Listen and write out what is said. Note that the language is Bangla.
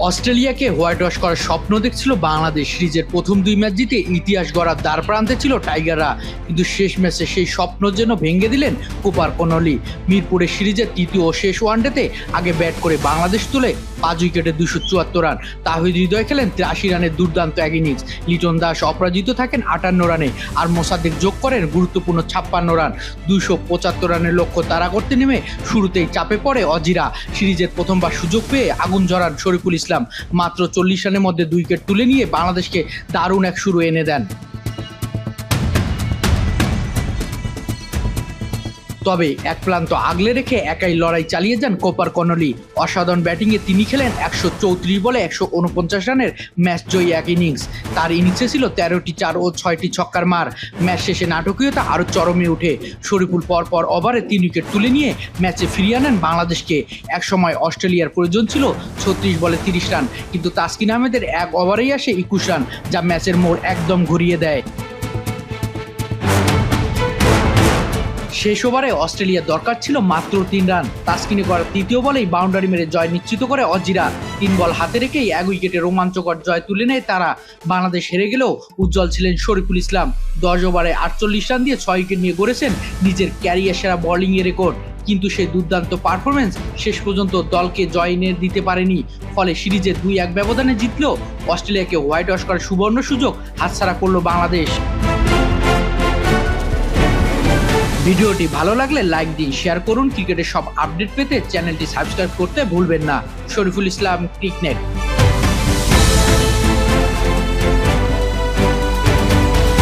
অস্ট্রেলিয়াকে হোয়াইট ওয়াশ করার স্বপ্ন দেখছিল বাংলাদেশ। সিরিজের প্রথম ২ ম্যাচ জিতে ইতিহাস গড়ার দ্বারপ্রান্তে ছিল টাইগাররা, কিন্তু শেষ ম্যাচে সেই স্বপ্ন যেন ভেঙে দিলেন কুপার কনলি। মিরপুরের সিরিজের তৃতীয় ও শেষ ওয়ানডেতে আগে ব্যাট করে বাংলাদেশ তুলে ৫ উইকেটে ২৭৪ রান। তাহিদ হৃদয় খেলেন ৮৩ রানের দুর্দান্ত এক ইনিংস। লিটন দাস অপরাজিত থাকেন ৫৮ রানে, আর মোসাদ্দেক যোগ করেন গুরুত্বপূর্ণ ৫৬ রান। ২৭৫ রানের লক্ষ্য তাড়া করতে নেমে শুরুতেই চাপে পড়ে অজিরা। সিরিজের প্রথমবার সুযোগ পেয়ে আগুন ঝরান শরীফুল ইসলাম। মাত্র ৪০ রানের মধ্যে ২ উইকেট তুলে নিয়ে বাংলাদেশকে দারুণ এক শুরু এনে দেন। তবে এক প্রান্ত আগলে রেখে একাই লড়াই চালিয়ে যান কোপার কনলি। অসাধারণ ব্যাটিংয়ে তিনি খেলেন ১৩৪ বলে ১৪৯ রানের ম্যাচ জয়ী এক ইনিংস। তার ইনিংসে ছিল ১৩টি ৪ ও ৬টি ছক্কার মার। ম্যাচ শেষে নাটকীয়তা আরও চরমে ওঠে। শরীফুল পরপর ওভারে ৩ উইকেট তুলে নিয়ে ম্যাচে ফিরিয়ে আনেন বাংলাদেশকে। একসময় অস্ট্রেলিয়ার প্রয়োজন ছিল ৩৬ বলে ৩০ রান, কিন্তু তাসকিন আহমেদের এক ওভারেই আসে ২১ রান, যা ম্যাচের মোড় একদম ঘুরিয়ে দেয়। শেষ ওভারে অস্ট্রেলিয়ার দরকার ছিল মাত্র ৩ রান। তাসকিনে করা তৃতীয় বলেই বাউন্ডারি মেরে জয় নিশ্চিত করে অজিরা। ৩ বল হাতে রেখেই ১ উইকেটে রোমাঞ্চকর জয় তুলে নেয় তারা। বাংলাদেশ হেরে গেলেও উজ্জ্বল ছিলেন শরীফুল ইসলাম। ১০ ওভারে ৪৮ রান দিয়ে ৬ উইকেট নিয়ে গড়েছেন নিজের ক্যারিয়ার সেরা বোলিংয়ের রেকর্ড। কিন্তু সেই দুর্দান্ত পারফরমেন্স শেষ পর্যন্ত দলকে জয় এনে দিতে পারেনি। ফলে সিরিজে ২-১ ব্যবধানে জিতলেও অস্ট্রেলিয়াকে হোয়াইট ওয়াশ করার সুবর্ণ সুযোগ হাতছাড়া করল বাংলাদেশ। ভিডিওটি ভালো লাগলে লাইক দিন, শেয়ার করুন। ক্রিকেটের সব আপডেট পেতে চ্যানেলটি সাবস্ক্রাইব করতে ভুলবেন না। শরীফুল ইসলাম, ক্রিকনেট।